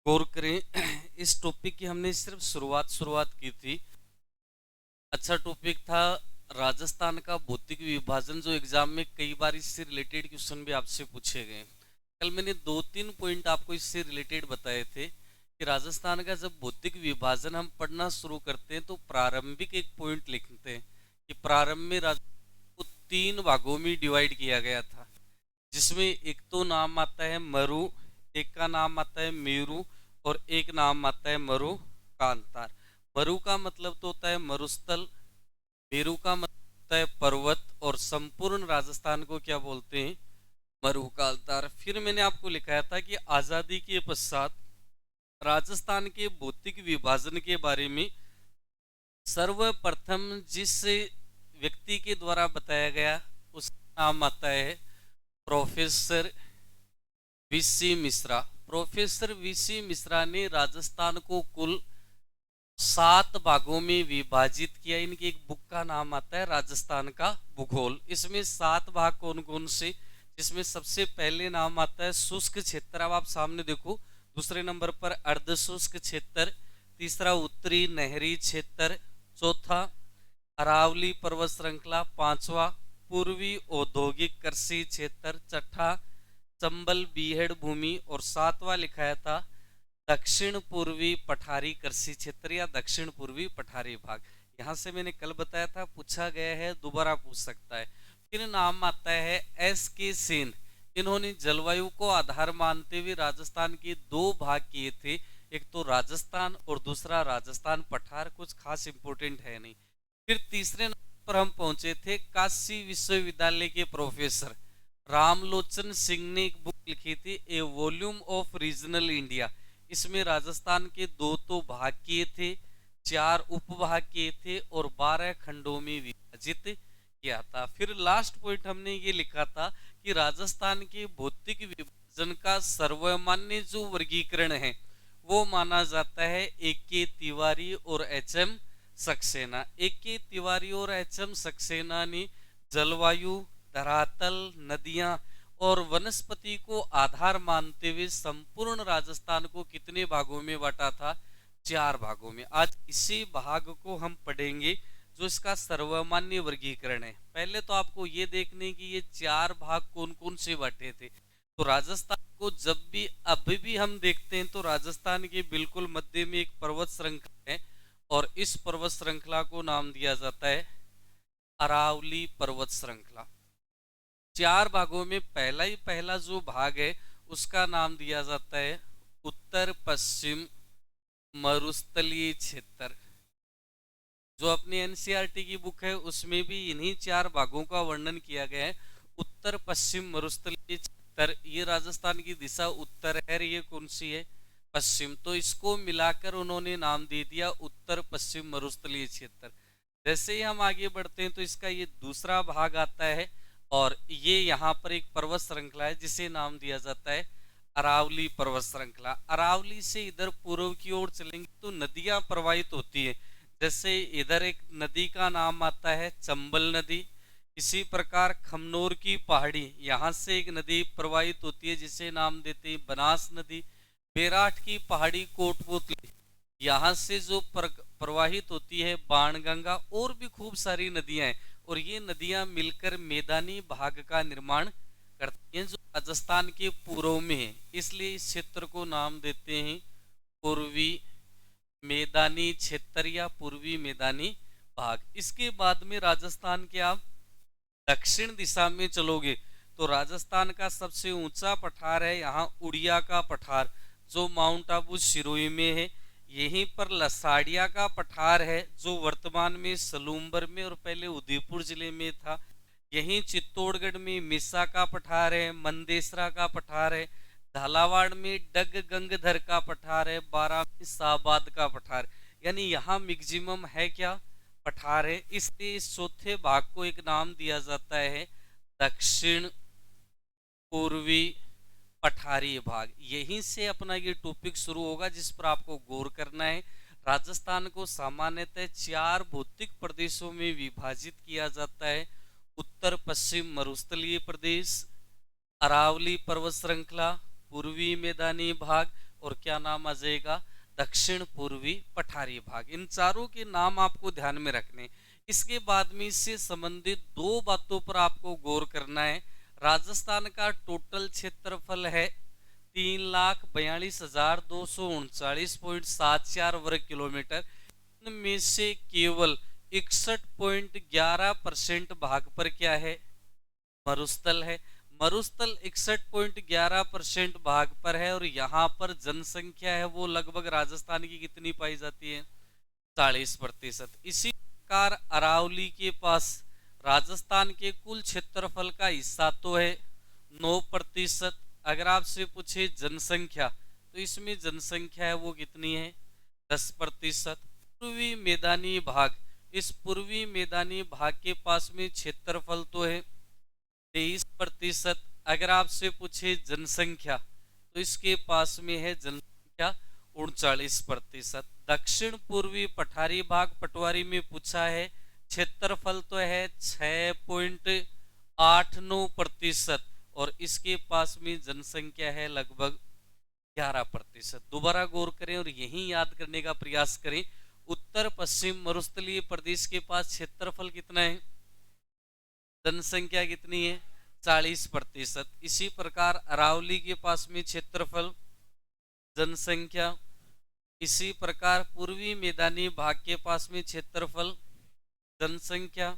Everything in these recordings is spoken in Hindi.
गौर करें। इस टॉपिक की हमने सिर्फ शुरुआत की थी। अच्छा टॉपिक था। राजस्थान का भौतिक विभाजन, जो एग्जाम में कई बार इससे रिलेटेड क्वेश्चन भी आपसे पूछे गए। कल मैंने दो तीन पॉइंट आपको इससे रिलेटेड बताए थे कि राजस्थान का जब भौतिक विभाजन हम पढ़ना शुरू करते हैं तो प्रारंभिक एक पॉइंट लिखते हैं कि प्रारंभ में राजस्थान को तीन भागों में डिवाइड किया गया था, जिसमें एक तो नाम आता है मरु, एक का नाम आता है मेरू और एक नाम आता है मरु कांतार। मरु का मतलब तो होता है मरुस्थल, मेरू का मतलब होता है पर्वत और संपूर्ण राजस्थान को क्या बोलते हैं, मरु कांतार। फिर मैंने आपको लिखाया था कि आजादी के पश्चात राजस्थान के भौतिक विभाजन के बारे में सर्वप्रथम जिस व्यक्ति के द्वारा बताया गया उसका नाम आता है professor VC Mishra. Professor VC Mishra ने राजस्थान को कुल 7 भागों में विभाजित किया। इनकी एक बुक का नाम आता है राजस्थान का भूगोल। इसमें 7 भाग कौन कौन से, जिसमें सबसे पहले नाम आता है शुष्क क्षेत्र। अब आप सामने देखो, दूसरे नंबर पर अर्ध शुष्क क्षेत्र, तीसरा उत्तरी नहरी क्षेत्र, चौथा अरावली पर्वत श्रृंखला, पांचवा पूर्वी औद्योगिक कृषि क्षेत्र, छठा चंबल बीहड़ भूमि और सातवां लिखाया था दक्षिण पूर्वी पठारी कृषि क्षेत्र या दक्षिण पूर्वी पठारी भाग। यहां से मैंने कल बताया था, पूछा गया है, दोबारा पूछ सकता है। फिर नाम आता है एस के सेन। इन्होंने जलवायु को आधार मानते हुए राजस्थान के 2 भाग किए थे, एक तो राजस्थान और दूसरा राजस्थान पठार। कुछ खास इंपोर्टेंट है नहीं। फिर तीसरे नंबर पर हम पहुंचे थे काशी विश्वविद्यालय के प्रोफेसर रामलोचन सिंह ने एक बुक लिखी थी ए वॉल्यूम ऑफ रीजनल इंडिया। इसमें राजस्थान के 2 तो भाग किए थे, 4 उपभाग किए थे और 12 खंडों में विभाजित किया था। फिर लास्ट पॉइंट हमने ये लिखा था कि राजस्थान के भौतिक विभाजन का सर्वमान्य जो वर्गीकरण है वो माना जाता है ए के तिवारी और एच एम सक्सेना। ए के तिवारी और एच एम सक्सेना ने जलवायु, धरातल, नदियां और वनस्पति को आधार मानते हुए संपूर्ण राजस्थान को कितने भागों में बांटा था, 4 भागों में। आज इसी भाग को हम पढ़ेंगे जो इसका सर्वमान्य वर्गीकरण है। पहले तो आपको ये देखने की ये 4 भाग कौन कौन से बांटे थे। तो राजस्थान को जब भी अभी भी हम देखते हैं तो राजस्थान के बिल्कुल मध्य में एक पर्वत श्रृंखला है और इस पर्वत श्रृंखला को नाम दिया जाता है अरावली पर्वत श्रृंखला। 4 भागों में पहला जो भाग है उसका नाम दिया जाता है उत्तर पश्चिम मरुस्थलीय क्षेत्र। जो अपनी एनसीईआरटी की बुक है उसमें भी इन्हीं 4 भागों का वर्णन किया गया है। उत्तर पश्चिम मरुस्थलीय क्षेत्र, ये राजस्थान की दिशा उत्तर है, ये कौन सी है, पश्चिम। तो इसको मिलाकर उन्होंने नाम दे दिया उत्तर पश्चिम मरुस्थलीय क्षेत्र। जैसे ही हम आगे बढ़ते हैं तो इसका ये दूसरा भाग आता है और ये यहाँ पर एक पर्वत श्रृंखला है जिसे नाम दिया जाता है अरावली पर्वत श्रृंखला। अरावली से इधर पूर्व की ओर चलेंगे तो नदियां प्रवाहित होती है। जैसे इधर एक नदी का नाम आता है चंबल नदी, इसी प्रकार खमनोर की पहाड़ी, यहाँ से एक नदी प्रवाहित होती है जिसे नाम देते हैं बनास नदी। बेराठ की पहाड़ी कोटपुतली, यहाँ से जो प्रवाहित होती है बाणगंगा, और भी खूब सारी नदियां हैं और ये नदियां मिलकर मैदानी भाग का निर्माण करती हैं जो राजस्थान के पूर्व में है। इसलिए इस क्षेत्र को नाम देते हैं पूर्वी मैदानी क्षेत्र या पूर्वी मैदानी भाग। इसके बाद में राजस्थान के आप दक्षिण दिशा में चलोगे तो राजस्थान का सबसे ऊंचा पठार है यहाँ उड़िया का पठार, जो माउंट आबू सिरोही में है। यहीं पर लसाड़िया का पठार है जो वर्तमान में सलूम्बर में और पहले उदयपुर जिले में था। यहीं चित्तौड़गढ़ में मिसा का पठार है, मंदेसरा का पठार है, झालावाड़ में डग गंगधर का पठार है, बारां में साबाद का पठार। यानी यहाँ मैक्सिमम है क्या, पठार है। इसलिए इस चौथे भाग को एक नाम दिया जाता है दक्षिण पूर्वी पठारी भाग। यहीं से अपना ये टॉपिक शुरू होगा जिस पर आपको गौर करना है। राजस्थान को सामान्यतः 4 भौतिक प्रदेशों में विभाजित किया जाता है। उत्तर पश्चिम मरुस्थलीय प्रदेश, अरावली पर्वत श्रृंखला, पूर्वी मैदानी भाग और क्या नाम आ जाएगा, दक्षिण पूर्वी पठारी भाग। इन चारों के नाम आपको ध्यान में रखने। इसके बाद में इससे संबंधित दो बातों पर आपको गौर करना है। राजस्थान का टोटल क्षेत्रफल है 3,42,239.74 वर्ग किलोमीटर। इनमें से केवल 61.11% भाग पर क्या है, मरुस्थल है। मरुस्थल 61.11% भाग पर है और यहाँ पर जनसंख्या है वो लगभग राजस्थान की कितनी पाई जाती है, 40%। इसी प्रकार अरावली के पास राजस्थान के कुल क्षेत्रफल का हिस्सा तो है 9%। अगर आपसे पूछे जनसंख्या तो इसमें जनसंख्या है वो कितनी है, 10%। पूर्वी मैदानी भाग, इस पूर्वी मैदानी भाग के पास में क्षेत्रफल तो है 23%। अगर आपसे पूछे जनसंख्या तो इसके पास में है जनसंख्या 39%। दक्षिण पूर्वी पठारी भाग पटवारी में पूछा है, क्षेत्रफल तो है 6.89% और इसके पास में जनसंख्या है लगभग 11%। दोबारा गौर करें और यही याद करने का प्रयास करें। उत्तर पश्चिम मरुस्थलीय प्रदेश के पास क्षेत्रफल कितना है, जनसंख्या कितनी है, 40%। इसी प्रकार अरावली के पास में क्षेत्रफल, जनसंख्या, इसी प्रकार पूर्वी मैदानी भाग के पास में क्षेत्रफल, जनसंख्या,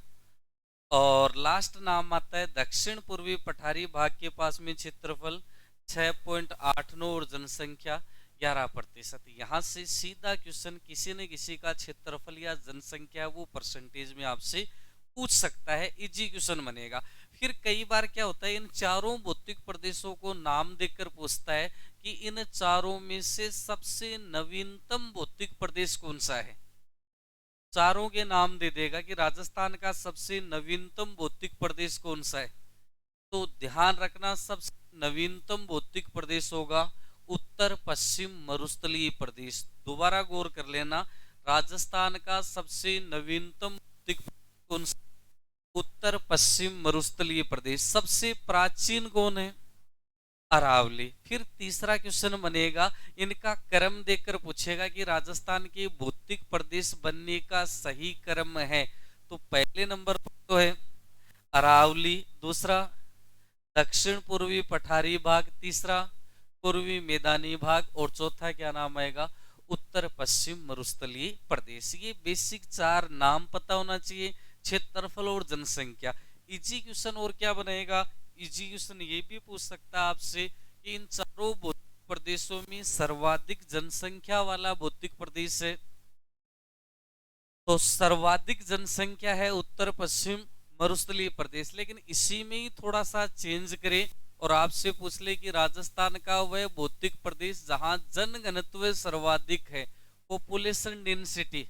और लास्ट नाम आता है दक्षिण पूर्वी पठारी भाग के पास में क्षेत्रफल 6.89 और जनसंख्या 11%। यहाँ से सीधा क्वेश्चन किसी न किसी का क्षेत्रफल या जनसंख्या वो परसेंटेज में आपसे पूछ सकता है, इजी क्वेश्चन बनेगा। फिर कई बार क्या होता है, इन चारों भौतिक प्रदेशों को नाम देकर पूछता है कि इन चारों में से सबसे नवीनतम भौतिक प्रदेश कौन सा है। चारों के नाम दे देगा कि राजस्थान का सबसे नवीनतम भौतिक प्रदेश कौन सा है, तो ध्यान रखना सबसे नवीनतम भौतिक प्रदेश होगा उत्तर पश्चिम मरुस्थलीय प्रदेश। दोबारा गौर कर लेना, राजस्थान का सबसे नवीनतम भौतिक प्रदेश कौन सा, उत्तर पश्चिम मरुस्थलीय प्रदेश। सबसे प्राचीन कौन है, अरावली। फिर तीसरा क्वेश्चन बनेगा, इनका क्रम देकर पूछेगा कि राजस्थान के भौतिक प्रदेश बनने का सही क्रम है, तो पहले नंबर पर तो है अरावली, दूसरा दक्षिण पूर्वी पठारी भाग, तीसरा पूर्वी मैदानी भाग और चौथा क्या नाम आएगा, उत्तर पश्चिम मरुस्थलीय प्रदेश। ये बेसिक चार नाम पता होना चाहिए, क्षेत्रफल और जनसंख्या। इजी क्वेश्चन और क्या बनेगा, इजी क्वेश्चन ये भी पूछ सकता है आपसे कि इन चारों भौतिक प्रदेशों में सर्वाधिक जनसंख्या वाला भौतिक प्रदेश है, तो सर्वाधिक जनसंख्या है उत्तर पश्चिम मरुस्थलीय प्रदेश। लेकिन इसी में ही थोड़ा सा चेंज करें और आपसे पूछ ले कि राजस्थान का वह भौतिक प्रदेश जहां जनघनत्व सर्वाधिक है, पॉपुलेशन डेंसिटी,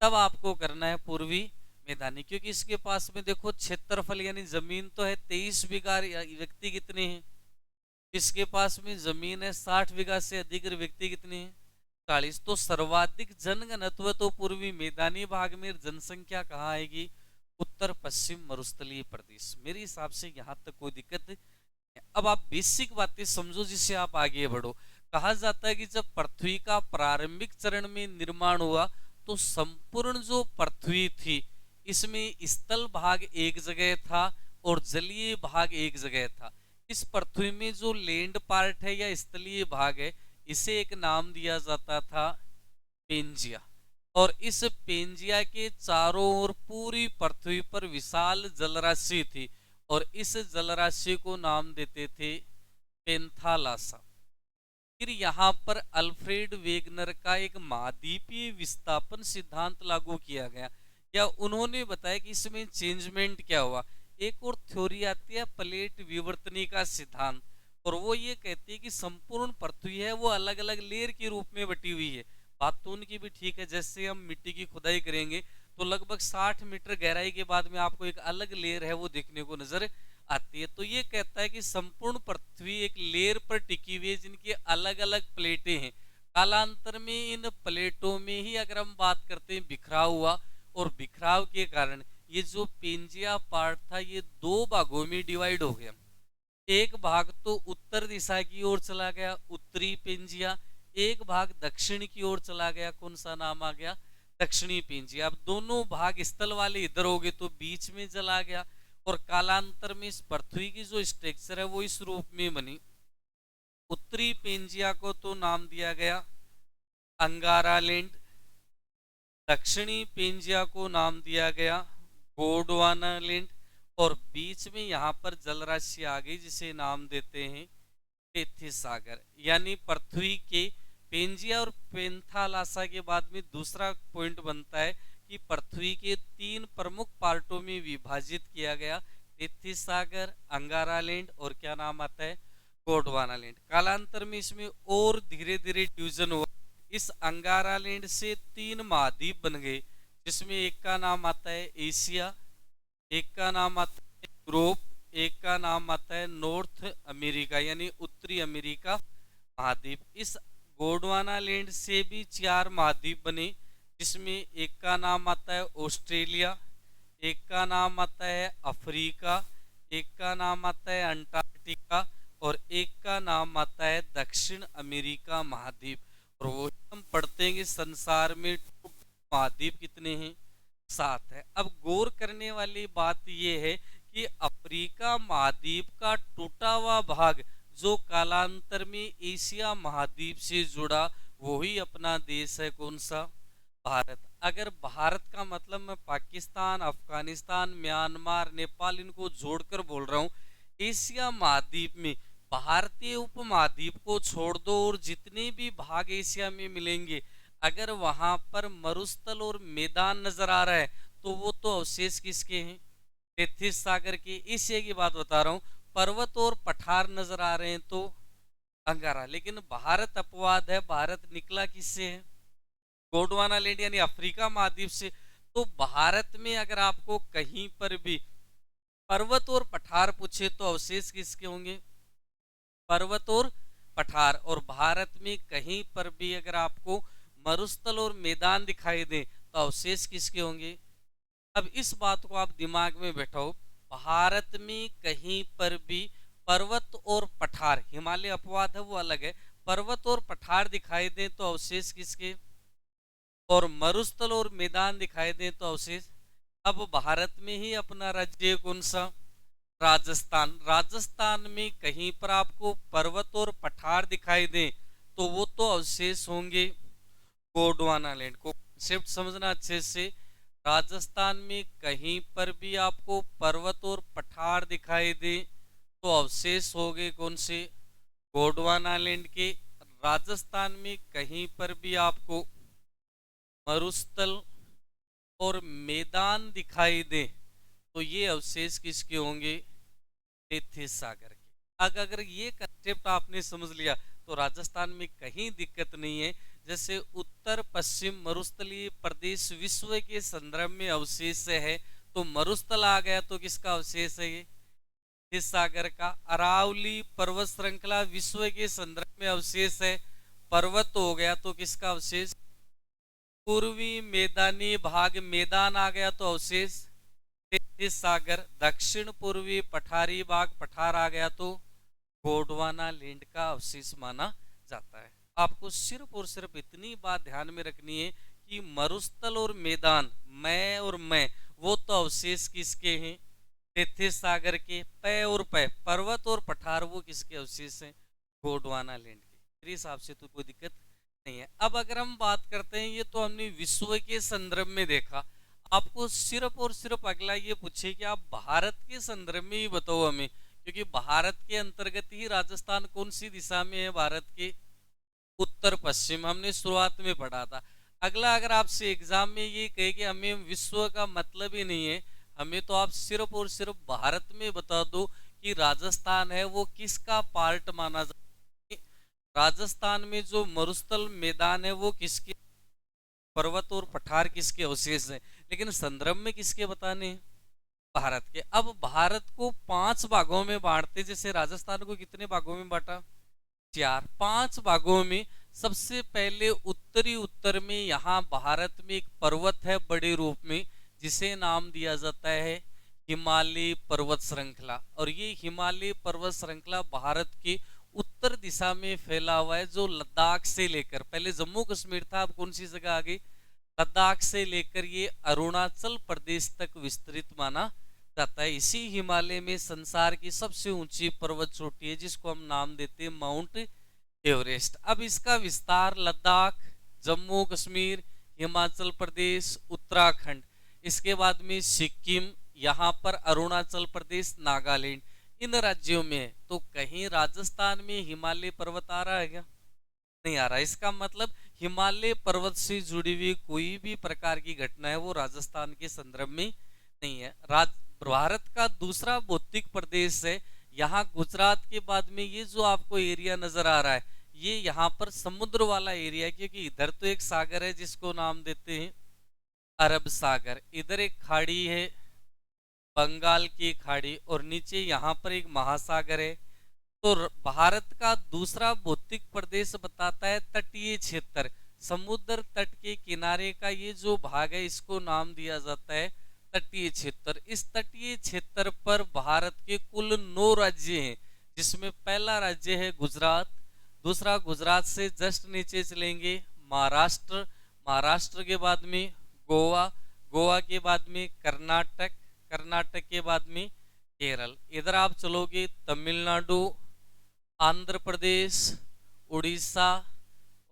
तब आपको करना है पूर्वी मैदानी, क्योंकि इसके पास में देखो क्षेत्रफल यानी जमीन तो है 23 बीघा, व्यक्ति कितने हैं, इसके पास में जमीन है 60 बीघा से अधिक, व्यक्ति कितने हैं 40। तो सर्वाधिक जनघनत्व तो पूर्वी मैदानी भाग में, जनसंख्या कहाँ आएगी, उत्तर पश्चिम मरुस्थलीय प्रदेश। मेरे हिसाब से यहाँ तक कोई दिक्कत नहीं। अब आप बेसिक बातें समझो जिससे आप आगे बढ़ो। कहा जाता है कि जब पृथ्वी का प्रारंभिक चरण में निर्माण हुआ तो संपूर्ण जो पृथ्वी थी इसमें स्थल भाग एक जगह था और जलीय भाग एक जगह था। इस पृथ्वी में जो लैंड पार्ट है या स्थलीय भाग है, इसे एक नाम दिया जाता था पेंजिया, और इस पेंजिया के चारों ओर पूरी पृथ्वी पर विशाल जलराशि थी और इस जलराशि को नाम देते थे पेंथालासा। फिर यहाँ पर अल्फ्रेड वेगनर का एक महाद्वीपीय विस्थापन सिद्धांत लागू किया गया, या उन्होंने बताया कि इसमें चेंजमेंट क्या हुआ। एक और थ्योरी आती है प्लेट विवर्तनी का सिद्धांत, और वो ये कहती है कि संपूर्ण पृथ्वी है वो अलग अलग लेयर के रूप में बटी हुई है। बात तो उनकी भी ठीक है, जैसे हम मिट्टी की खुदाई करेंगे तो लगभग 60 मीटर गहराई के बाद में आपको एक अलग लेयर है वो देखने को नजर आती है। तो ये कहता है कि संपूर्ण पृथ्वी एक लेयर पर टिकी हुई है जिनकी अलग अलग प्लेटें हैं। कालांतर में इन प्लेटों में ही अगर हम बात करते हैं बिखराव हुआ, और बिखराव के कारण ये जो पेंजिया पार्ट था ये दो भागों में डिवाइड हो गया। एक भाग तो उत्तर दिशा की ओर चला गया, उत्तरी पेंजिया, एक भाग दक्षिण की ओर चला गया, कौन सा नाम आ गया, दक्षिणी पेंजिया। अब दोनों भाग स्थल वाले इधर हो गए तो बीच में चला गया, और कालांतर में इस पृथ्वी की जो स्ट्रक्चर है वो इस रूप में बनी। उत्तरी पेंजिया को तो नाम दिया गया अंगारा लैंड, दक्षिणी पेंजिया को नाम दिया गया गोंडवाना लैंड, और बीच में यहाँ पर जलराशि आ गई जिसे नाम देते हैं टेथिस सागर। यानी पृथ्वी के पेंजिया और पेंथालासा के बाद में दूसरा पॉइंट बनता है कि पृथ्वी के 3 प्रमुख पार्टों में विभाजित किया गया, टेथिस सागर, अंगारा लैंड और क्या नाम आता है, गोंडवाना लैंड। कालांतर में इसमें और धीरे धीरे डिवीजन हुआ। इस अंगारा लैंड से 3 महाद्वीप बन गए, जिसमें एक का नाम आता है एशिया, एक का नाम आता है यूरोप, एक का नाम आता है नॉर्थ अमेरिका यानी उत्तरी अमेरिका महाद्वीप। इस गोंडवाना लैंड से भी 4 महाद्वीप बने, जिसमें एक का नाम आता है ऑस्ट्रेलिया, एक का नाम आता है अफ्रीका, एक का नाम आता है अंटार्कटिका और एक का नाम आता है दक्षिण अमेरिका महाद्वीप। और वो हम पढ़ते हैं कि संसार में महाद्वीप कितने हैं, 7 है। अब गौर करने वाली बात यह है कि अफ्रीका महाद्वीप का टूटा हुआ भाग जो कालांतर में एशिया महाद्वीप से जुड़ा वही अपना देश है, कौन सा, भारत। अगर भारत का मतलब मैं पाकिस्तान, अफगानिस्तान, म्यांमार, नेपाल इनको जोड़कर बोल रहा हूँ। एशिया महाद्वीप में भारतीय उपमहाद्वीप को छोड़ दो और जितने भी भाग एशिया में मिलेंगे, अगर वहां पर मरुस्थल और मैदान नजर आ रहा है तो वो तो अवशेष किसके हैं, टेथिस सागर के। एशिया की बात बता रहा हूँ। पर्वत और पठार नजर आ रहे हैं तो अंगारा। लेकिन भारत अपवाद है, भारत निकला किससे है, गोंडवाना लैंड यानी अफ्रीका महाद्वीप से। तो भारत में अगर आपको कहीं पर भी पर्वत और पठार पूछे तो अवशेष किसके होंगे, पर्वत और पठार। और भारत में कहीं पर भी अगर आपको मरुस्थल और मैदान दिखाई दे तो अवशेष किसके होंगे। अब इस बात को आप दिमाग में बैठाओ, भारत में कहीं पर भी पर्वत और पठार, हिमालय अपवाद है वो अलग है, पर्वत और पठार दिखाई दे तो अवशेष किसके, और मरुस्थल और मैदान दिखाई दे तो अवशेष। अब भारत में ही अपना राज्य कौन सा, राजस्थान। राजस्थान में कहीं पर आपको पर्वत और पठार दिखाई दे तो वो तो अवशेष होंगे गोंडवाना लैंड को। कॉन्सेप्ट समझना अच्छे से। राजस्थान में कहीं पर भी आपको पर्वत और पठार दिखाई दे तो अवशेष हो गए कौन से, गोंडवाना लैंड के। राजस्थान में कहीं पर भी आपको मरुस्थल और मैदान दिखाई दे तो ये अवशेष किसके होंगे, टेथिस सागर के। अगर ये कंसेप्ट आपने समझ लिया तो राजस्थान में कहीं दिक्कत नहीं है। जैसे उत्तर पश्चिम मरुस्थलीय प्रदेश विश्व के संदर्भ में अवशेष है, तो मरुस्थल आ गया तो किसका अवशेष है, ये टेथिस सागर का। अरावली पर्वत श्रृंखला विश्व के संदर्भ में अवशेष है, पर्वत हो गया तो किसका अवशेष, पूर्वी मैदानी भाग मैदान आ गया तो अवशेष टेथिस सागर। दक्षिण पूर्वी पठारी भाग पठार आ गया तो गोंडवाना लैंड का अवशेष माना जाता है। आपको सिर्फ और सिर्फ इतनी बात ध्यान में रखनी है कि मरुस्थल और मैदान, मैं और मैं, वो तो अवशेष किसके हैं, टेथिस सागर के। पै और पै, पर्वत और पठार, वो किसके अवशेष हैं, गोंडवाना लैंड के। मेरे हिसाब से तो कोई दिक्कत नहीं है। अब अगर हम बात करते हैं, ये तो हमने विश्व के संदर्भ में देखा, आपको सिर्फ और सिर्फ अगला ये पूछे कि आप भारत के संदर्भ में ही बताओ हमें, क्योंकि भारत के अंतर्गत ही राजस्थान कौन सी दिशा में है, भारत के उत्तर पश्चिम, हमने शुरुआत में पढ़ा था। अगला अगर आपसे एग्जाम में ये कहे कि हमें विश्व का मतलब ही नहीं है, हमें तो आप सिर्फ और सिर्फ भारत में बता दो कि राजस्थान है वो किसका पार्ट माना जाता है। राजस्थान में जो मरुस्थल मैदान है वो किसके, पर्वत और पठार किसके अवशेष है, लेकिन संदर्भ में किसके बताने हैं, भारत के। अब भारत को 5 भागों में बांटते, जैसे राजस्थान को कितने भागों में बांटा, 4। 5 भागों में सबसे पहले उत्तरी उत्तर में यहाँ भारत में एक पर्वत है बड़े रूप में, जिसे नाम दिया जाता है हिमालय पर्वत श्रृंखला। और ये हिमालय पर्वत श्रृंखला भारत के उत्तर दिशा में फैला हुआ है, जो लद्दाख से लेकर, पहले जम्मू कश्मीर था, अब कौन सी जगह आ गई, लद्दाख से लेकर ये अरुणाचल प्रदेश तक विस्तृत माना जाता है। इसी हिमालय में संसार की सबसे ऊंची पर्वत चोटी है, जिसको हम नाम देते हैं माउंट एवरेस्ट। अब इसका विस्तार लद्दाख, जम्मू कश्मीर, हिमाचल प्रदेश, उत्तराखंड, इसके बाद में सिक्किम, यहाँ पर अरुणाचल प्रदेश, नागालैंड, इन राज्यों में है। तो कहीं राजस्थान में हिमालय पर्वत आ रहा है क्या? नहीं आ रहा। इसका मतलब हिमालय पर्वत से जुड़ी हुई कोई भी प्रकार की घटना है वो राजस्थान के संदर्भ में नहीं है। भारत का दूसरा भौतिक प्रदेश है, यहाँ गुजरात के बाद में ये जो आपको एरिया नजर आ रहा है, ये यहाँ पर समुद्र वाला एरिया है, क्योंकि इधर तो एक सागर है जिसको नाम देते हैं अरब सागर, इधर एक खाड़ी है बंगाल की खाड़ी, और नीचे यहाँ पर एक महासागर है। तो भारत का दूसरा भौतिक प्रदेश बताता है तटीय क्षेत्र, समुद्र तट के किनारे का ये जो भाग है इसको नाम दिया जाता है तटीय क्षेत्र। इस तटीय क्षेत्र पर भारत के कुल 9 राज्य हैं, जिसमें पहला राज्य है गुजरात, दूसरा गुजरात से जस्ट नीचे चलेंगे महाराष्ट्र, महाराष्ट्र के बाद में गोवा, गोवा के बाद में कर्नाटक, कर्नाटक के बाद में केरल, इधर आप चलोगे तमिलनाडु, आंध्र प्रदेश, उड़ीसा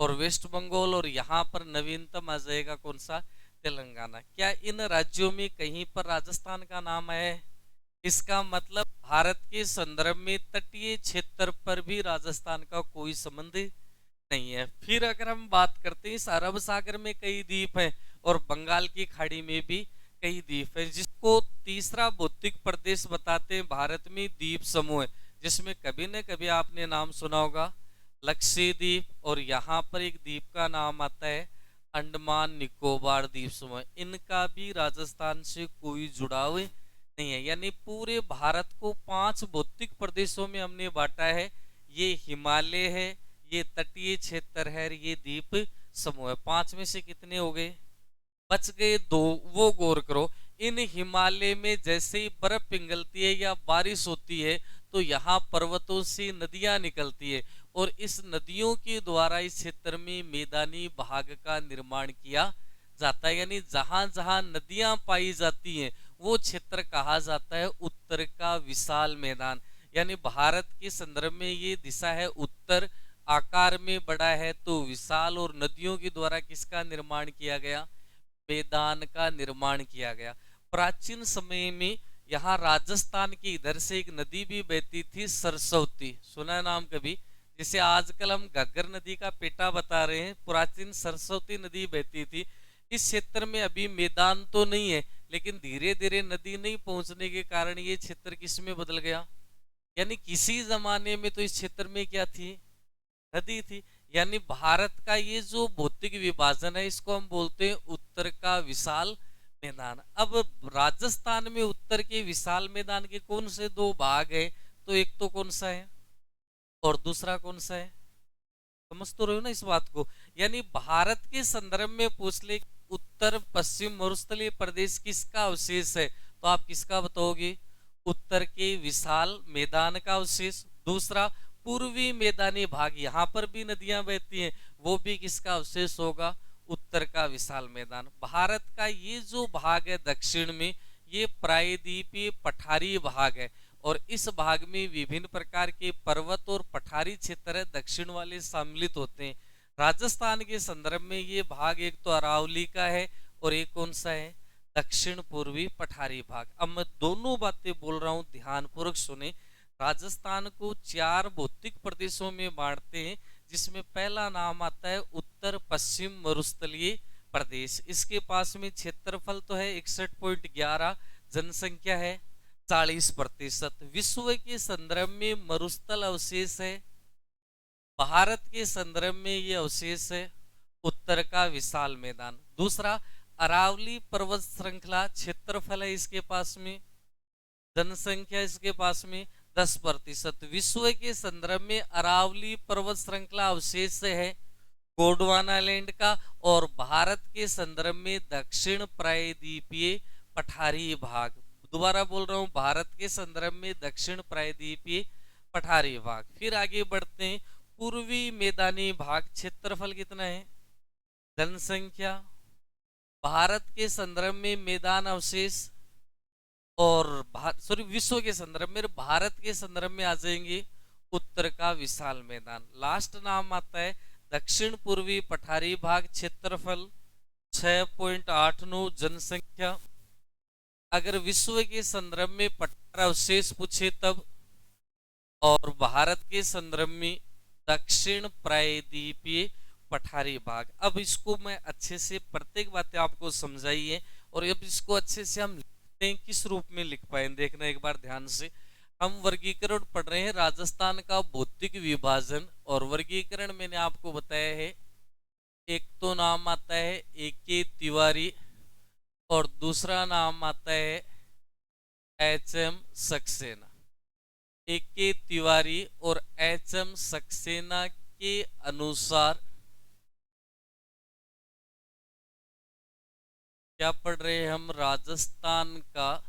और वेस्ट बंगाल, और यहाँ पर नवीनतम आ जाएगा कौन सा, तेलंगाना। क्या इन राज्यों में कहीं पर राजस्थान का नाम है? इसका मतलब भारत के संदर्भ में तटीय क्षेत्र पर भी राजस्थान का कोई संबंध नहीं है। फिर अगर हम बात करते हैं, इस अरब सागर में कई द्वीप हैं और बंगाल की खाड़ी में भी कई द्वीप हैं, जिसको तीसरा भौतिक प्रदेश बताते हैं भारत में द्वीप समूह है, जिसमें कभी न कभी आपने नाम सुना होगा लक्षद्वीप, और यहाँ पर एक द्वीप का नाम आता है अंडमान निकोबार द्वीप समूह। इनका भी राजस्थान से कोई जुड़ाव नहीं है। यानी पूरे भारत को 5 भौतिक प्रदेशों में हमने बांटा है। ये हिमालय है, ये तटीय क्षेत्र है, ये द्वीप समूह है। 5 में से कितने हो गए? बच गए 2। वो गौर करो, इन हिमालय में जैसे ही बर्फ पिघलती है या बारिश होती है तो यहाँ पर्वतों से नदियां निकलती है, और इस नदियों के द्वारा इस क्षेत्र में मैदानी भाग का निर्माण किया जाता है। यानी जहां जहां नदियां पाई जाती हैं वो क्षेत्र कहा जाता है उत्तर का विशाल मैदान। यानी भारत के संदर्भ में ये दिशा है उत्तर, आकार में बड़ा है तो विशाल, और नदियों के द्वारा किसका निर्माण किया गया? मैदान का निर्माण किया गया। प्राचीन समय में यहाँ राजस्थान के इधर से एक नदी भी बहती थी, सरस्वती, सुना है नाम कभी? जिसे आजकल हम घग्गर नदी का पेटा बता रहे हैं, प्राचीन सरस्वती नदी बहती थी। इस क्षेत्र में अभी मैदान तो नहीं है, लेकिन धीरे धीरे नदी नहीं पहुंचने के कारण ये क्षेत्र किस में बदल गया? यानी किसी जमाने में तो इस क्षेत्र में क्या थी? नदी थी। यानी भारत का ये जो भौतिक विभाजन है इसको हम बोलते हैं उत्तर का विशाल मैदान। अब राजस्थान में उत्तर के विशाल मैदान के कौन से 2 भाग है? तो एक तो कौन सा है और दूसरा कौन सा है? समझ तो रहे हो ना इस बात को? यानी भारत के संदर्भ में पूछ ले उत्तर पश्चिम मरुस्थलीय प्रदेश किसका अवशेष है, तो आप किसका बताओगे? उत्तर के विशाल मैदान का अवशेष। दूसरा पूर्वी मैदानी भाग, यहाँ पर भी नदियां बहती हैं, वो भी किसका अवशेष होगा? उत्तर का विशाल मैदान। भारत का ये जो भाग है दक्षिण में, ये प्रायद्वीपीय पठारी भाग है, और इस भाग में विभिन्न प्रकार के पर्वत और पठारी क्षेत्र दक्षिण वाले सम्मिलित होते हैं। राजस्थान के संदर्भ में ये भाग एक तो अरावली का है और एक कौन सा है? दक्षिण पूर्वी पठारी भाग। अब मैं दोनों बातें बोल रहा हूं, ध्यानपूर्वक सुने। राजस्थान को 4 भौतिक प्रदेशों में बांटते हैं, जिसमें पहला नाम आता है उत्तर पश्चिम मरुस्थलीय प्रदेश। इसके पास में क्षेत्रफल तो है 61.11, जनसंख्या है 40%। विश्व के संदर्भ में मरुस्थल अवशेष है, भारत के संदर्भ में ये अवशेष है उत्तर का विशाल मैदान। दूसरा अरावली पर्वत श्रृंखला, क्षेत्रफल है इसके पास में, जनसंख्या इसके पास में 10%। विश्व के संदर्भ में अरावली पर्वत श्रृंखला अवशेष है गोंडवाना लैंड का, और भारत के संदर्भ में दक्षिण प्रायद्वीपीय पठारी भाग। दोबारा बोल रहा हूं, भारत के संदर्भ में दक्षिण प्रायद्वीपीय पठारी भाग। फिर आगे बढ़ते हैं, पूर्वी मैदानी भाग क्षेत्रफल कितना है, जनसंख्या, भारत के संदर्भ में मैदान अवशेष, और सॉरी विश्व के संदर्भ में, भारत के संदर्भ में आ जाएंगे उत्तर का विशाल मैदान। लास्ट नाम आता है दक्षिण पूर्वी पठारी भाग, क्षेत्रफल 6.89, जनसंख्या। अगर विश्व के संदर्भ में पठार अवशेष पूछे तब, और भारत के संदर्भ में दक्षिण प्रायद्वीपीय पठारी भाग। अब इसको मैं अच्छे से प्रत्येक बातें आपको समझाई है, और अब इसको अच्छे से हम लिखते हैं, किस रूप में लिख पाए देखना एक बार ध्यान से। हम वर्गीकरण पढ़ रहे हैं, राजस्थान का भौतिक विभाजन, और वर्गीकरण मैंने आपको बताया है, एक तो नाम आता है AK तिवारी, और दूसरा नाम आता है HM सक्सेना। AK तिवारी और HM सक्सेना के अनुसार क्या पढ़ रहे हैं हम, राजस्थान का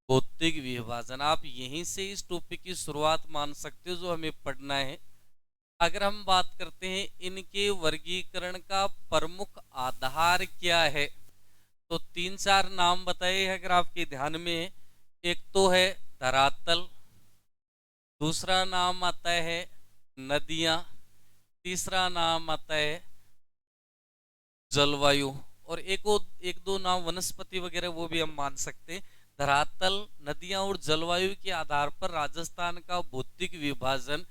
भौतिक विभाजन। आप यहीं से इस टॉपिक की शुरुआत मान सकते हो जो हमें पढ़ना है। अगर हम बात करते हैं इनके वर्गीकरण का प्रमुख आधार क्या है, तो 3-4 नाम बताए अगर आपके ध्यान में है। एक तो है धरातल, दूसरा नाम आता है नदियां, तीसरा नाम आता है जलवायु, और एक दो नाम वनस्पति वगैरह वो भी हम मान सकते हैं। धरातल, नदियां और जलवायु के आधार पर राजस्थान का भौतिक विभाजन,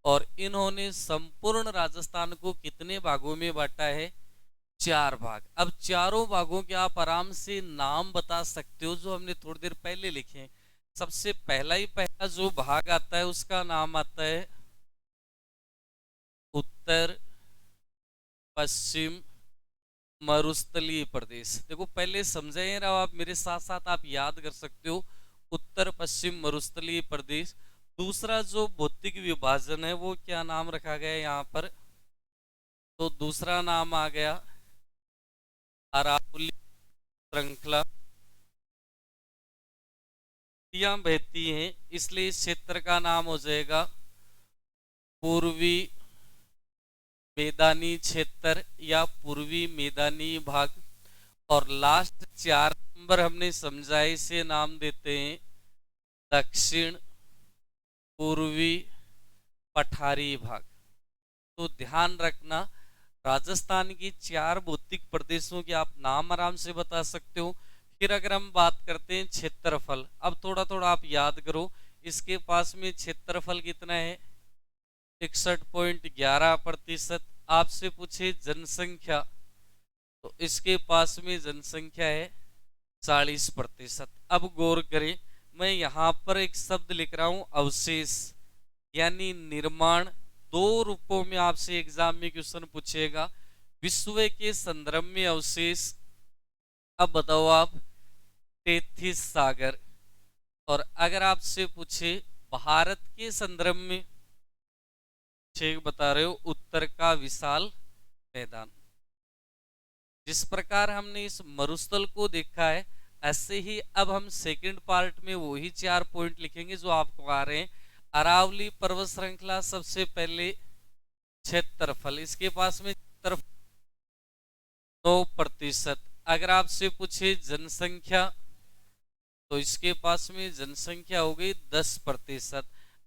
और इन्होंने संपूर्ण राजस्थान को कितने भागों में बांटा है, 4 भाग। अब चारों भागों के आप आराम से नाम बता सकते हो जो हमने थोड़ी देर पहले लिखे हैं। सबसे पहला जो भाग आता है उसका नाम आता है उत्तर पश्चिम मरुस्थलीय प्रदेश। देखो पहले समझे रहा, आप मेरे साथ साथ आप याद कर सकते हो, उत्तर पश्चिम मरुस्थलीय प्रदेश। दूसरा जो भौतिक विभाजन है वो क्या नाम रखा गया है यहाँ पर, तो दूसरा नाम आ गया अरावली श्रृंखला। नदियां बहती हैं इसलिए इस क्षेत्र का नाम हो जाएगा पूर्वी मैदानी क्षेत्र या पूर्वी मैदानी भाग। और लास्ट 4 नंबर हमने समझा, इसे नाम देते हैं दक्षिण पूर्वी पठारी भाग। तो ध्यान रखना, राजस्थान की 4 भौतिक प्रदेशों के आप नाम आराम से बता सकते हो। फिर अगर हम बात करते हैं क्षेत्रफल, अब थोड़ा थोड़ा आप याद करो, इसके पास में क्षेत्रफल कितना है, 61.11%। आपसे पूछे जनसंख्या, तो इसके पास में जनसंख्या है 40%। अब गौर करें, मैं यहां पर एक शब्द लिख रहा हूं अवशेष, यानी निर्माण। 2 रूपों में आपसे एग्जाम में क्वेश्चन पूछेगा, विश्व के संदर्भ में अवशेष। अब बताओ आप, 33 सागर। और अगर आपसे पूछे भारत के संदर्भ में, बता रहे हो उत्तर का विशाल मैदान। जिस प्रकार हमने इस मरुस्थल को देखा है, ऐसे ही अब हम सेकंड पार्ट में वही 4 पॉइंट लिखेंगे जो आपको आ रहे हैं। अरावली पर्वत श्रृंखला, सबसे पहले क्षेत्रफल, इसके पास में 9%। अगर आपसे पूछे जनसंख्या, तो इसके पास में जनसंख्या हो गई 10%।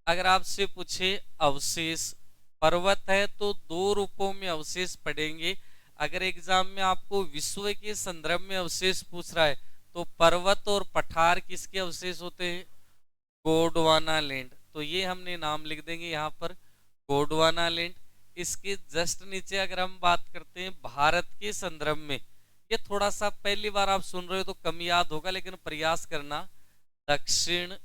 अगर आपसे पूछे अवशेष, पर्वत है तो 2 रूपों में अवशेष पढ़ेंगे। अगर एग्जाम में आपको विश्व के संदर्भ में अवशेष पूछ रहा है, तो पर्वत और पठार किसके अवशेष होते हैं, गोंडवाना लैंड। तो ये हमने नाम लिख देंगे यहाँ पर, गोंडवाना लैंड। इसके जस्ट नीचे अगर हम बात करते हैं भारत के संदर्भ में, ये थोड़ा सा पहली बार आप सुन रहे हो तो कम याद होगा, लेकिन प्रयास करना, दक्षिण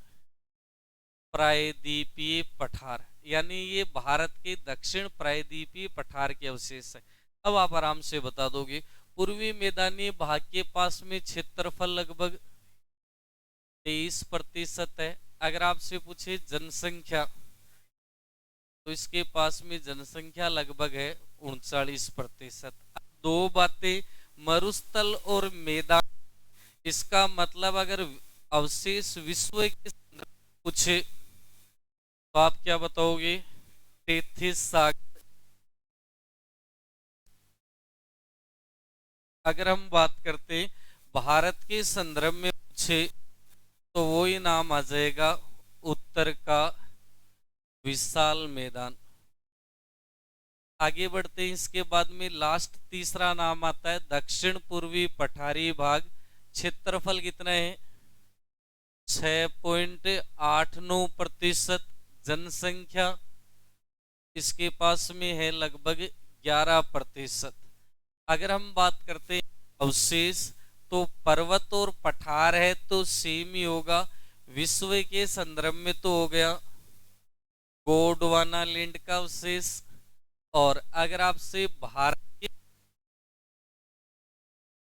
प्रायद्वीपीय पठार, यानी ये भारत के दक्षिण प्रायद्वीपीय पठार के अवशेष है। अब आप आराम से बता दोगे, पूर्वी मैदानी भाग के पास में क्षेत्रफल लगभग 23% है। अगर आपसे पूछे जनसंख्या, तो इसके पास में जनसंख्या लगभग है 39%। 2 बातें, मरुस्थल और मैदान, इसका मतलब अगर अवशेष विश्व के पूछे तो आप क्या बताओगे? टेथिस सागर। अगर हम बात करते भारत के संदर्भ में पूछे तो वो ही नाम आ जाएगा, उत्तर का विशाल मैदान। आगे बढ़ते हैं, इसके बाद में लास्ट तीसरा नाम आता है दक्षिण पूर्वी पठारी भाग। क्षेत्रफल कितना है? 6.89%। जनसंख्या इसके पास में है लगभग 11%। अगर हम बात करते हैं अवशेष, तो पर्वत और पठार है तो सेम ही होगा। विश्व के संदर्भ में तो हो गया गोंडवाना लैंड का अवशेष। और अगर आपसे भारत के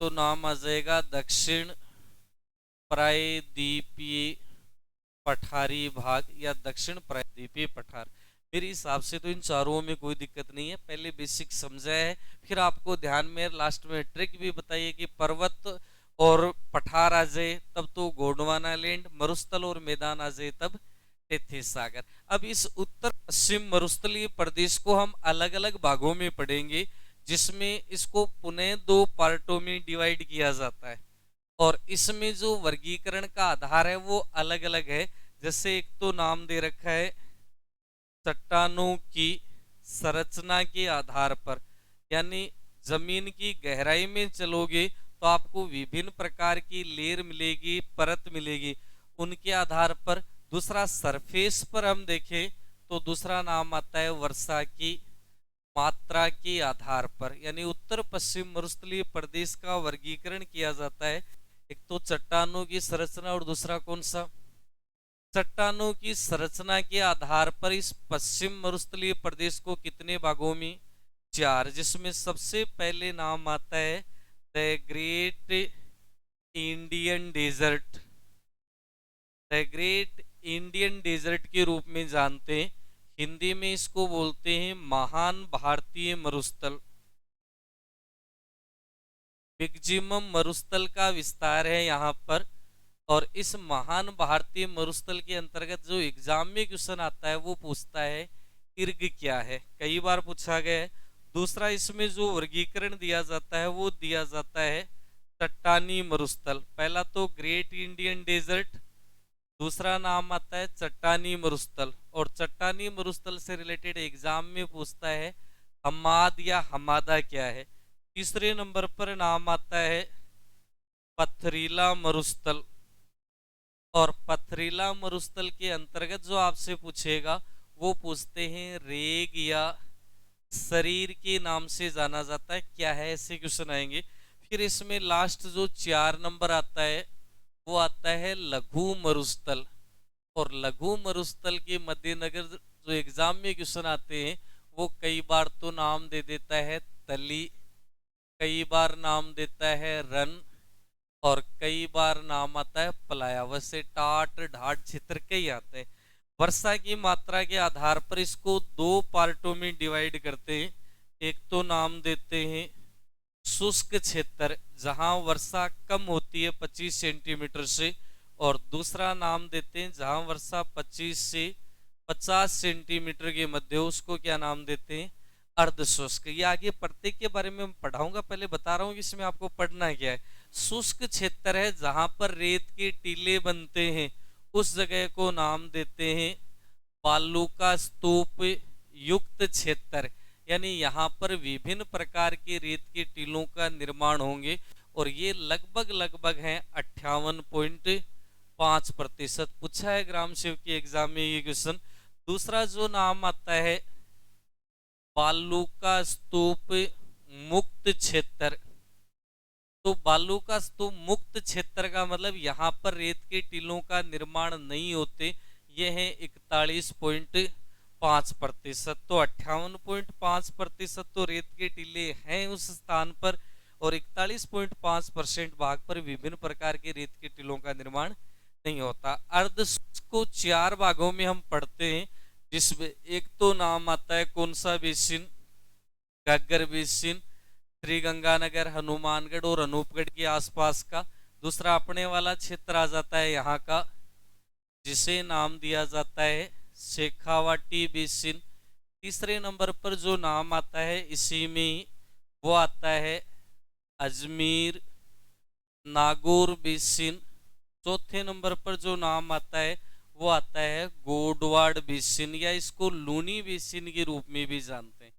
तो नाम आ जाएगा दक्षिण प्रायद्वीपीय पठारी भाग या दक्षिण प्रायद्वीपीय पठार। मेरे हिसाब से तो इन चारों में कोई दिक्कत नहीं है, पहले बेसिक समझा है, फिर आपको ध्यान में लास्ट में ट्रिक भी बताइए कि पर्वत और पठार आ जाए तब तो गोंडवाना लैंड, मरुस्थल और मैदान आ जाए तब टेथिस सागर। अब इस उत्तर पश्चिम मरुस्थलीय प्रदेश को हम अलग अलग भागों में पढ़ेंगे, जिसमें इसको पुनः 2 पार्टों में डिवाइड किया जाता है। और इसमें जो वर्गीकरण का आधार है वो अलग अलग है। जैसे एक तो नाम दे रखा है चट्टानों की संरचना के आधार पर, यानी जमीन की गहराई में चलोगे तो आपको विभिन्न प्रकार की लेयर मिलेगी, परत मिलेगी, उनके आधार पर। दूसरा सरफेस पर हम देखें तो दूसरा नाम आता है वर्षा की मात्रा के आधार पर, यानी उत्तर पश्चिम मरुस्थलीय प्रदेश का वर्गीकरण किया जाता है। एक तो चट्टानों की संरचना और दूसरा कौन सा? चट्टानों की संरचना के आधार पर इस पश्चिम मरुस्थलीय प्रदेश को कितने भागों में? 4, जिसमें सबसे पहले नाम आता है the great Indian desert. The great Indian desert के रूप में जानते हैं, हिंदी में इसको बोलते हैं महान भारतीय मरुस्थल। मैक्सिमम मरुस्थल का विस्तार है यहाँ पर। और इस महान भारतीय मरुस्थल के अंतर्गत जो एग्जाम में क्वेश्चन आता है वो पूछता है इर्ग क्या है, कई बार पूछा गया है। दूसरा इसमें जो वर्गीकरण दिया जाता है वो दिया जाता है चट्टानी मरुस्थल। पहला तो ग्रेट इंडियन डेजर्ट, दूसरा नाम आता है चट्टानी मरुस्थल। और चट्टानी मरुस्थल से रिलेटेड एग्जाम में पूछता है हमाद या हमादा क्या है। तीसरे नंबर पर नाम आता है पथरीला मरुस्थल। और पथरीला मरुस्थल के अंतर्गत जो आपसे पूछेगा वो पूछते हैं रेग या शरीर के नाम से जाना जाता है, क्या है, ऐसे क्वेश्चन आएंगे। फिर इसमें लास्ट जो 4 नंबर आता है वो आता है लघु मरुस्थल। और लघु मरुस्थल के मद्देनजर जो एग्जाम में क्वेश्चन आते हैं वो कई बार तो नाम दे देता है तली, कई बार नाम देता है रन, और कई बार नाम आता है पलाया। वैसे टाट ढाट क्षेत्र कई आते हैं। वर्षा की मात्रा के आधार पर इसको 2 पार्टों में डिवाइड करते हैं। एक तो नाम देते हैं शुष्क क्षेत्र, जहां वर्षा कम होती है 25 सेंटीमीटर से, और दूसरा नाम देते हैं जहां वर्षा 25 से 50 सेंटीमीटर के मध्य हो, उसको क्या नाम देते हैं? अर्ध शुष्क। ये आगे प्रत्येक के बारे में पढ़ाऊंगा, पहले बता रहा हूं कि इसमें आपको पढ़ना क्या है। शुष्क क्षेत्र है जहां पर रेत के टीले बनते हैं, उस जगह को नाम देते हैं बालू का स्तूप युक्त क्षेत्र, यानी यहाँ पर विभिन्न प्रकार के रेत के टीलों का निर्माण होंगे। और ये लगभग लगभग है 58.5%। पूछा है ग्राम सेवक के एग्जाम में ये क्वेश्चन। दूसरा जो नाम आता है बालू का स्तूप मुक्त क्षेत्र। तो बालू का स्तूप मुक्त क्षेत्र का मतलब यहाँ पर रेत के टीलों का निर्माण नहीं होते। ये है 41.5%। तो 58.5% तो रेत के टीले हैं उस स्थान पर, और 41.5% भाग पर विभिन्न प्रकार के रेत के टीलों का निर्माण नहीं होता। अर्ध को 4 भागों में हम पढ़ते हैं, जिसमें एक तो नाम आता है कौन सा बेसिन? घग्गर बेसिन, श्री गंगानगर, हनुमानगढ़ और अनूपगढ़ के आसपास का। दूसरा अपने वाला क्षेत्र आ जाता है यहाँ का, जिसे नाम दिया जाता है शेखावाटी बेसिन। तीसरे नंबर पर जो नाम आता है इसी में वो आता है अजमेर नागौर बेसिन। चौथे नंबर पर जो नाम आता है वो आता है गोडवाड़ बेसिन, या इसको लूनी बेसिन के रूप में भी जानते हैं।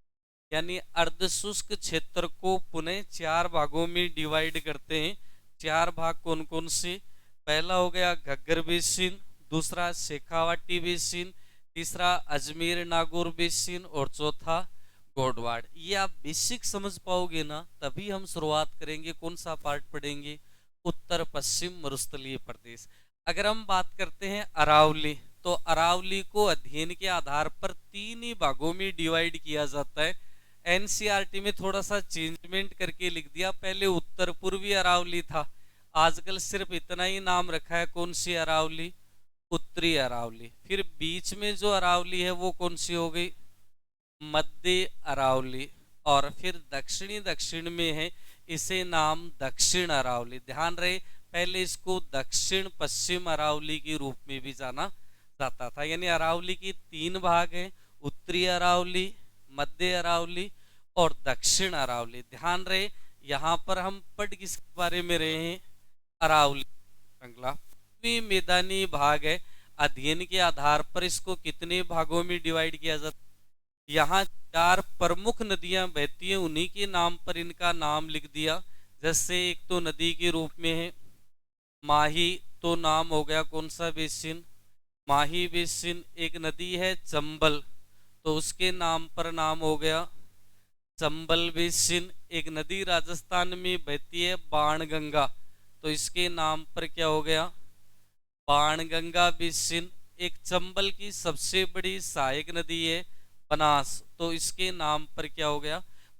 यानी अर्धशुष्क क्षेत्र को पुनः 4 भागों में डिवाइड करते हैं। 4 भाग कौन कौन से? पहला हो गया घग्गर बेसिन, दूसरा शेखावाटी बेसिन, तीसरा अजमेर नागौर बेसिन और चौथा गोडवाड़। ये आप बेसिक समझ पाओगे ना, तभी हम शुरुआत करेंगे। कौन सा पार्ट पढ़ेंगे? उत्तर पश्चिम मरुस्थलीय प्रदेश। अगर हम बात करते हैं अरावली, तो अरावली को अध्ययन के आधार पर 3 ही भागों में डिवाइड किया जाता है। एनसीईआरटी में थोड़ा सा चेंजमेंट करके लिख दिया, पहले उत्तर पूर्वी अरावली था, आजकल सिर्फ इतना ही नाम रखा है। कौन सी अरावली? उत्तरी अरावली। फिर बीच में जो अरावली है वो कौन सी हो गई? मध्य अरावली। और फिर दक्षिण में है, इसे नाम दक्षिण अरावली। ध्यान रहे, पहले इसको दक्षिण पश्चिम अरावली के रूप में भी जाना जाता था। यानी अरावली की 3 भाग हैं, उत्तरी अरावली, मध्य अरावली और दक्षिण अरावली। ध्यान रहे, यहाँ पर हम पढ़ किसके बारे में रहे हैं? अरावली श्रृंखला। मैदानी भाग है, अध्ययन के आधार पर इसको कितने भागों में डिवाइड किया जाता है? यहाँ 4 प्रमुख नदियां बहती हैं, उन्हीं के नाम पर इनका नाम लिख दिया। जैसे एक तो नदी के रूप में है माही, तो नाम हो गया कौन सा बेसिन? माही बेसिन। एक नदी है चंबल, तो उसके नाम पर नाम हो गया चंबल बेसिन। एक नदी राजस्थान में बहती है बाणगंगा, तो इसके नाम पर क्या हो गया? बाणगंगा बेसिन। एक चंबल की सबसे बड़ी सहायक नदी है बनास, तो इसके नाम पर क्या हो गया?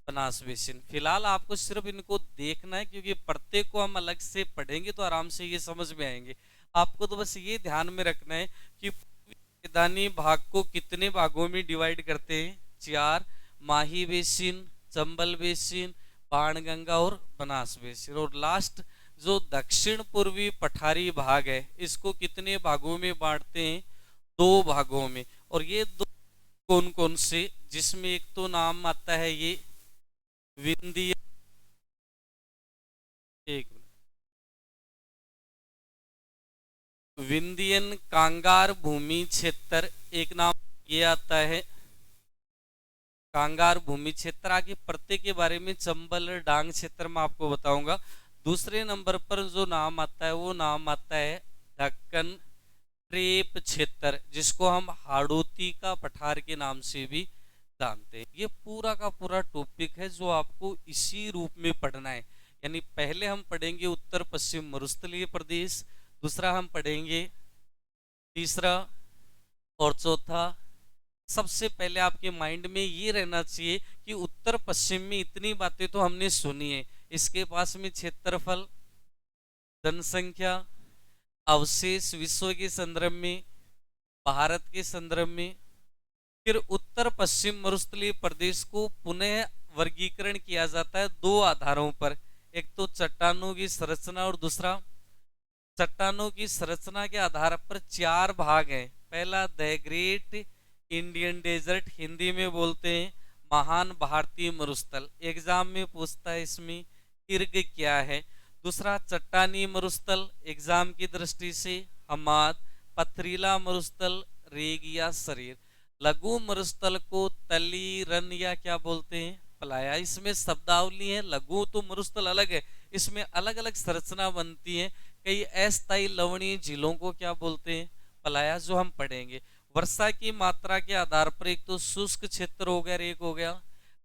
बनास बेसिन। फिलहाल आपको सिर्फ इनको देखना है, क्योंकि प्रत्येक को हम अलग से पढ़ेंगे तो आराम से ये समझ में आएंगे। आपको तो बस ये ध्यान में रखना है कि मैदानी भाग को कितने भागों में डिवाइड करते हैं? 4। माही बेसिन, चंबल बेसिन, बाणगंगा और बनास बेसिन। और लास्ट जो दक्षिण पूर्वी पठारी भाग है, इसको कितने भागों में बांटते हैं? 2 भागों में। और ये 2 कौन कौन से? जिसमें एक तो नाम आता है ये विंध्य, एक विंध्यन कांगार भूमि क्षेत्र, एक नाम ये आता है कांगार भूमि क्षेत्र। आगे प्रत्येक के बारे में चंबल डांग क्षेत्र में आपको बताऊंगा। दूसरे नंबर पर जो नाम आता है वो नाम आता है दक्कन ट्रेप क्षेत्र, जिसको हम हाड़ौती का पठार के नाम से भी जानते हैं। ये पूरा का पूरा टॉपिक है जो आपको इसी रूप में पढ़ना है। यानी पहले हम पढ़ेंगे उत्तर पश्चिम मरुस्थलीय प्रदेश, दूसरा हम पढ़ेंगे, तीसरा और चौथा। सबसे पहले आपके माइंड में ये रहना चाहिए कि उत्तर पश्चिम में इतनी बातें तो हमने सुनी है, इसके पास में क्षेत्रफल, जनसंख्या, अवशेष विश्व के संदर्भ में, भारत के संदर्भ में। फिर उत्तर पश्चिम मरुस्थलीय प्रदेश को पुनः वर्गीकरण किया जाता है 2 आधारों पर, एक तो चट्टानों की संरचना और दूसरा चट्टानों की संरचना के आधार पर 4 भाग हैं। पहला the great Indian desert, Hindi में बोलते हैं महान भारतीय मरुस्थल। एग्जाम में पूछता है इसमें इर्ग क्या है। दूसरा चट्टानी मरुस्थल, एग्जाम की दृष्टि से हमाद। पथरीला मरुस्थल रेग या शरीर। लघु मरुस्थल को तली रन या क्या बोलते हैं? पलाया। इसमें शब्दावली है, लघु तो मरुस्थल अलग है, इसमें अलग अलग संरचना बनती है। कई अस्थायी लवणीय झीलों को क्या बोलते हैं? पलाया, जो हम पढ़ेंगे। वर्षा की मात्रा के आधार पर एक तो शुष्क क्षेत्र हो गया और एक हो गया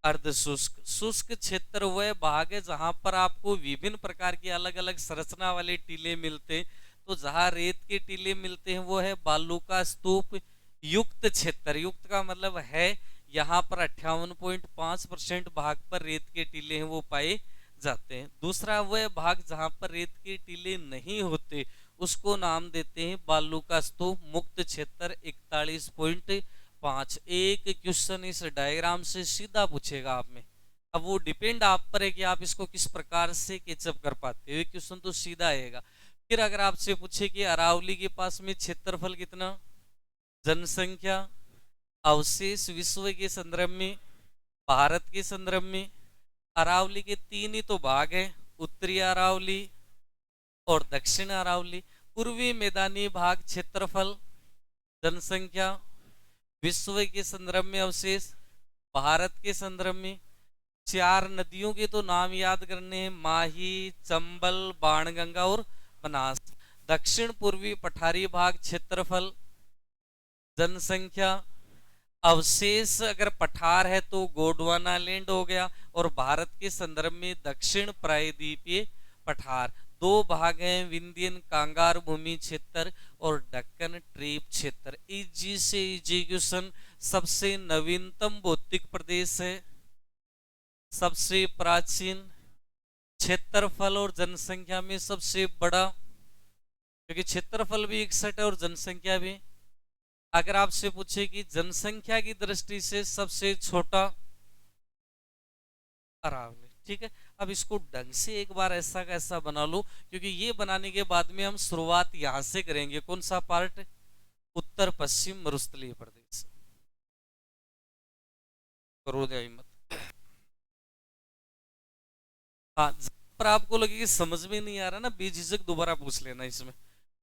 अर्धशुष्क। शुष्क क्षेत्र वह भाग है जहां पर आपको विभिन्न प्रकार के अलग अलग संरचना वाले टीले मिलते हैं। तो जहां रेत के टीले मिलते हैं वो है बालू का स्तूप युक्त क्षेत्र। युक्त का मतलब है यहाँ पर 58.5% भाग पर रेत के टीले हैं वो पाए जाते हैं। दूसरा वह भाग जहां पर रेत के टीले नहीं होते उसको नाम देते हैं बालू का स्तूप मुक्त क्षेत्र 41.5। एक क्वेश्चन इस डायग्राम से सीधा पूछेगा आप में, अब वो डिपेंड आप पर है कि आप इसको किस प्रकार से कैचअप कर पाते हो। क्वेश्चन तो सीधा आएगा। फिर अगर आपसे पूछे कि अरावली के पास में क्षेत्रफल कितना, जनसंख्या, अवशेष विश्व के संदर्भ में, भारत के संदर्भ में। अरावली के तीन ही तो भाग हैं, उत्तरी अरावली और दक्षिण अरावली। पूर्वी मैदानी भाग क्षेत्रफल, जनसंख्या, विश्व के संदर्भ में अवशेष, भारत के संदर्भ में। चार नदियों के तो नाम याद करने हैं, माही, चंबल, बाणगंगा और बनास। दक्षिण पूर्वी पठारी भाग क्षेत्रफल, जनसंख्या, अवशेष अगर पठार है तो गोंडवाना लैंड हो गया, और भारत के संदर्भ में दक्षिण प्रायद्वीपीय पठार। दो भाग हैं, विंध्यन कांगार भूमि क्षेत्र और दक्कन ट्रीप क्षेत्र। इजी से इजी क्वेश्चन। सबसे नवीनतम भौतिक प्रदेश है, सबसे प्राचीन, क्षेत्रफल और जनसंख्या में सबसे बड़ा, क्योंकि क्षेत्रफल भी 61 है और जनसंख्या भी। अगर आपसे पूछे कि जनसंख्या की दृष्टि से सबसे छोटा, अरावली। ठीक है, अब इसको ढंग से एक बार ऐसा का ऐसा बना लो, क्योंकि ये बनाने के बाद में हम शुरुआत यहां से करेंगे। कौन सा पार्ट? उत्तर पश्चिम मरुस्थलीय प्रदेश। करो दे मत। हाँ, पर आपको लगे कि समझ में नहीं आ रहा ना, बेझिझक दोबारा पूछ लेना इसमें,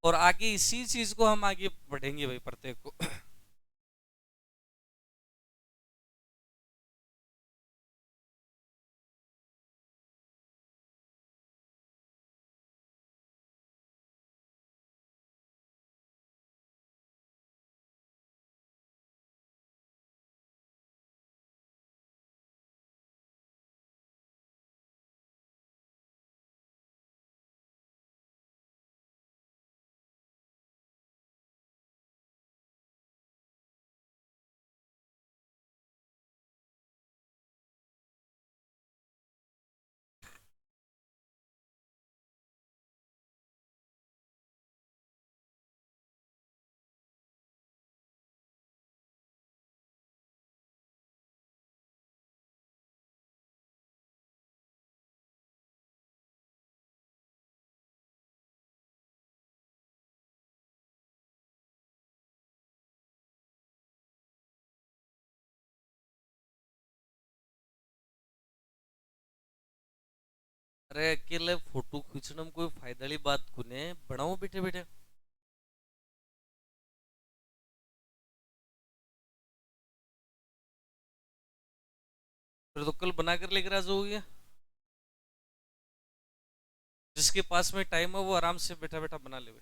और आगे इसी चीज को हम आगे बढ़ेंगे भाई प्रत्येक को। अरे अकेले फोटो खींचने में कोई फायदा वाली बात कुने बनाओ बेटे बेटे। फिर तो कल बना कर लेकर आ जाओगे। जिसके पास में टाइम है वो आराम से बैठा बैठा बना ले।